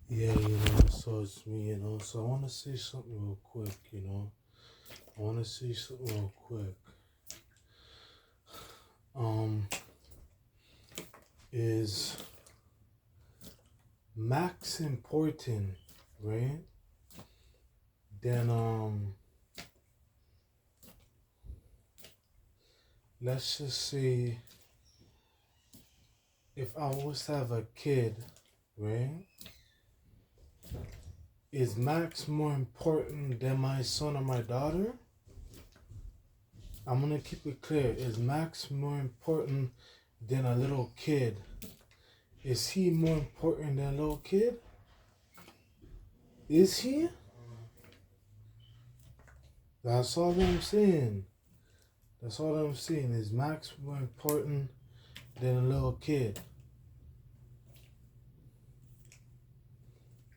Yeah, so it's me, So I want to say something real quick. I want to say something real quick. Um, is Max important, right? Then, let's just say if I was to have a kid, right? Is Max more important than my son or my daughter? I'm gonna keep it clear. Is Max more important than a little kid? Is he more important than a little kid? Is he? That's all I'm saying. That's all I'm saying. Is Max more important than a little kid?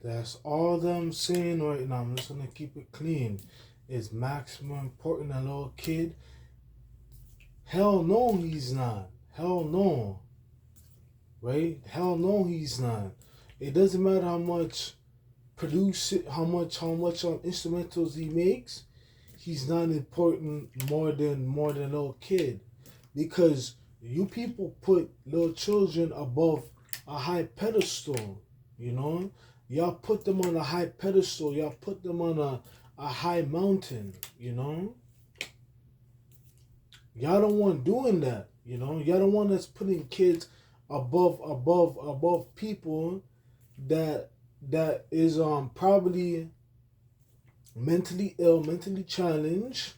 That's all that I'm saying right now. I'm just gonna keep it clean. Is Max more important than a little kid? Hell no, he's not. Hell no. Right? Hell no, he's not. It doesn't matter how much how much instrumentals he makes. He's not important more than a little kid, because you people put little children above a high pedestal. You know, y'all put them on a high pedestal. Y'all put them on a high mountain. Y'all don't want doing that. Y'all don't want us putting kids above people that is probably mentally ill, mentally challenged.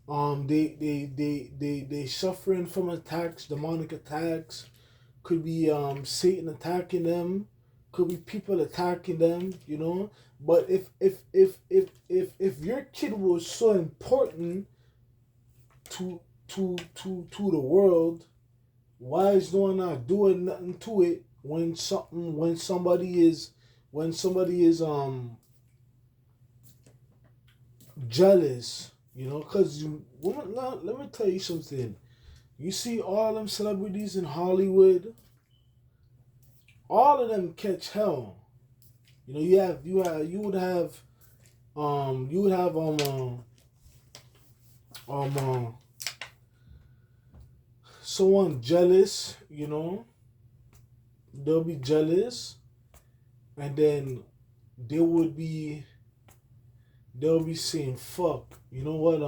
They suffering from attacks, demonic attacks. Could be Satan attacking them. Could be people attacking them. But if your kid was so important to to the world, why is no one not doing nothing to it when somebody is jealous? Because let me tell you something. You see all them celebrities in Hollywood, all of them catch hell. You would have someone jealous. They'll be jealous, and then they would be they'll be saying, "Fuck, you know what?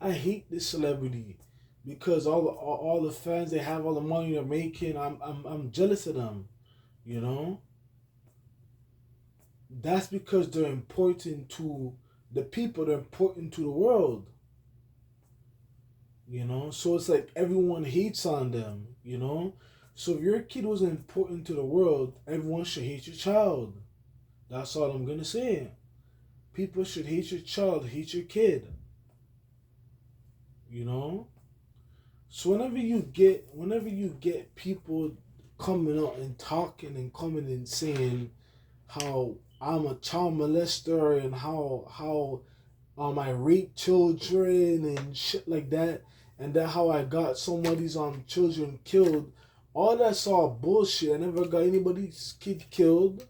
I hate this celebrity because all the fans, they have all the money they're making. I'm jealous of them. You know, that's because they're important to the people. They're important to the world. So it's like everyone hates on them. So if your kid was important to the world, everyone should hate your child. That's all I'm gonna say. People should hate your child, hate your kid. You know. So whenever you get people coming out and talking and coming and saying how I'm a child molester and how I rape children and shit like that, and that how I got somebody's children killed, all that's all bullshit. I never got anybody's kid killed.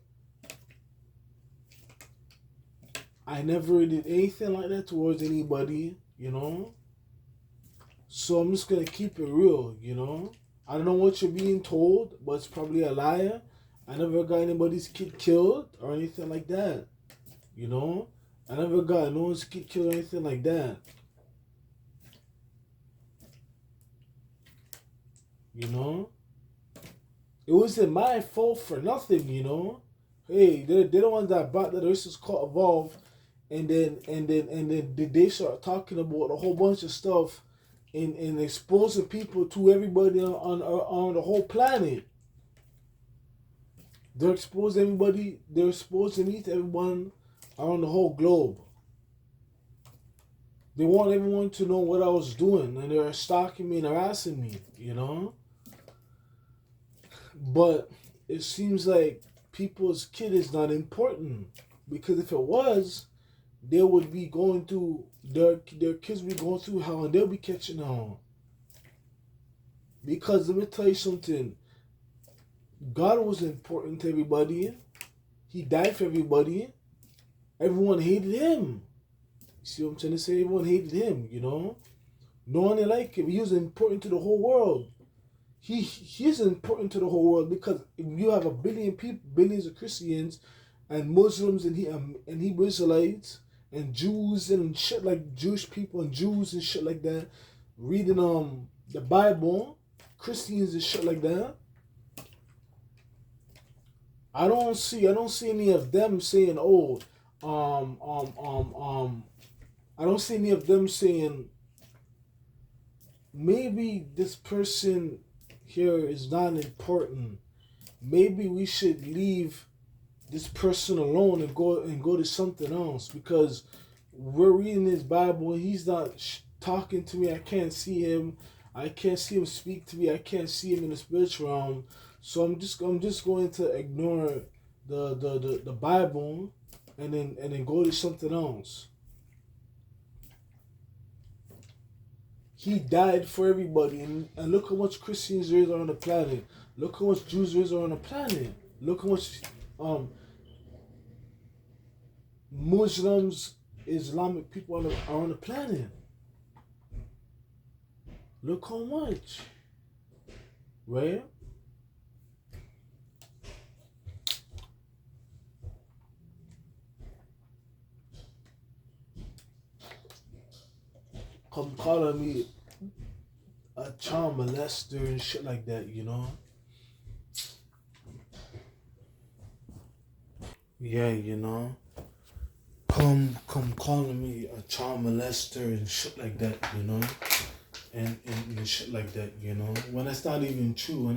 I never did anything like that towards anybody. So I'm just gonna keep it real. I don't know what you're being told, but it's probably a liar. I never got anybody's kid killed or anything like that. You know? I never got no one's kid killed or anything like that. You know? It wasn't my fault for nothing. Hey, they're the ones that brought the racist cult evolve, and then they start talking about a whole bunch of stuff and exposing people to everybody on the whole planet. They're exposing everybody. They're exposing me to everyone around the whole globe. They want everyone to know what I was doing, and they're stalking me and harassing me. But it seems like people's kid is not important, because if it was, they would be going through their kids would be going through hell, and they'll be catching on. Because let me tell you something. God was important to everybody. He died for everybody. Everyone hated him. You see what I'm trying to say? Everyone hated him, you know? No one liked him. He was important to the whole world. He's important to the whole world because if you have a billion people, billions of Christians and Muslims and Hebrew Israelites and Jews and shit like Jewish people and Jews and shit like that reading the Bible, Christians and shit like that. I don't see any of them saying, oh, um, um, um, um, I don't see any of them saying maybe this person here is not important. Maybe we should leave this person alone and go to something else because we're reading his Bible. He's not talking to me. I can't see him. I can't see him speak to me. I can't see him in the spiritual realm. So I'm just going to ignore the Bible and then go to something else. He died for everybody, and look how much Christians there is on the planet. Look how much Jews there is on the planet. Look how much Muslims, Islamic people are on the planet. Look how much, right? Come calling me a child molester and shit like that, you know? Yeah, you know? Come calling me a child molester and shit like that, you know? And shit like that, you know? When that's not even true,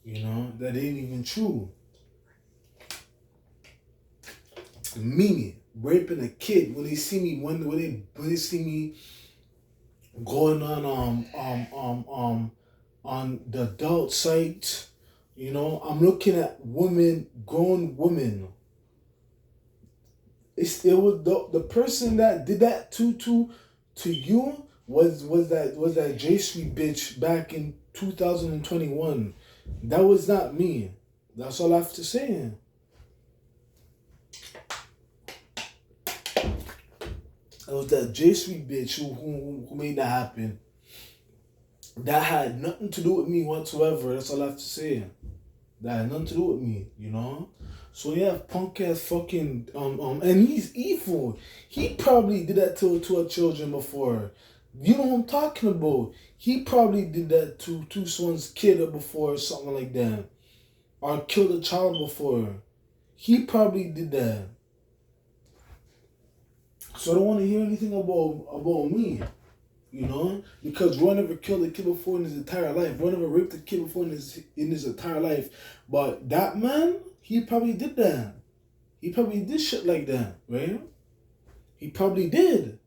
you know? That ain't even true. Me raping a kid when they see me when they see me going on the adult site, you know, I'm looking at grown women. It was the person that did that to you was that J Street bitch back in 2021. That was not me. That's all I have to say. It was that J Street bitch who made that happen. That had nothing to do with me whatsoever. That's all I have to say. That had nothing to do with me, you know? So yeah, punk ass fucking and he's evil. He probably did that to our children before. You know what I'm talking about. He probably did that to someone's kid before or something like that. Or killed a child before. He probably did that. So I don't want to hear anything about me. You know? Because Roy never killed a kid before in his entire life. Roy never raped a kid before in his entire life. But that man, he probably did that. He probably did shit like that, right? He probably did.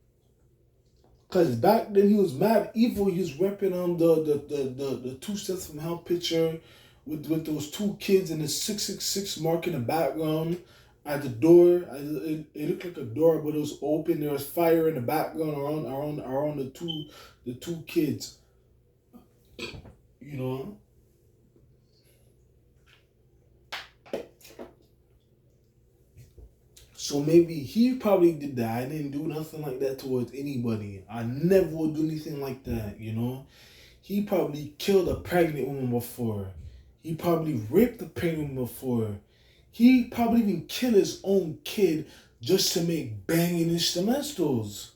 Cause back then he was mad evil. He was repping on the 2 Steps from Hell picture with those two kids and the 666 mark in the background. At the door, it looked like a door, but it was open. There was fire in the background around the two kids. You know. So maybe he probably did that. I didn't do nothing like that towards anybody. I never would do anything like that. You know. He probably killed a pregnant woman before. He probably raped a pregnant woman before. He probably even killed his own kid just to make banging instrumentals.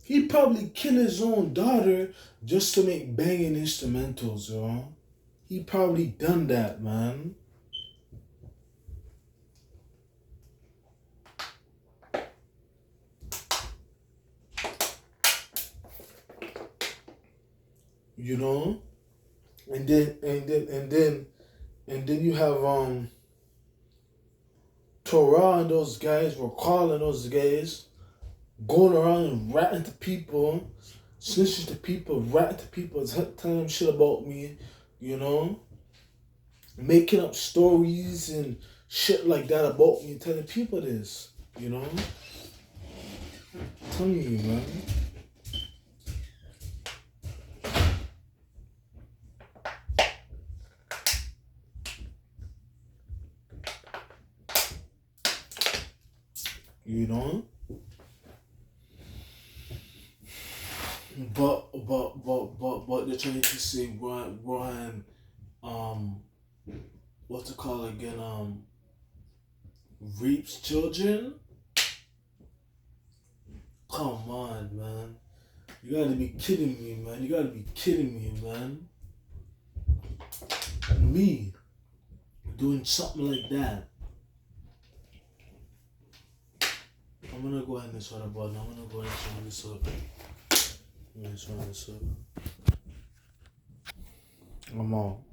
He probably killed his own daughter just to make banging instrumentals, yo. He probably done that, man. You know? And then you have Torah and those guys were calling those guys, going around and ratting to people, snitching to people, ratting to people, telling them shit about me, you know, making up stories and shit like that about me, telling people this, you know. I'm telling you, man. You know? But they're trying to say Ryan what's it called again? Rapes children? Come on, man. You gotta be kidding me, man. You gotta be kidding me, man. Me doing something like that. I'm gonna go ahead and sort of button. I'm gonna go ahead and sort this up. I'm gonna sort this up. I'm out.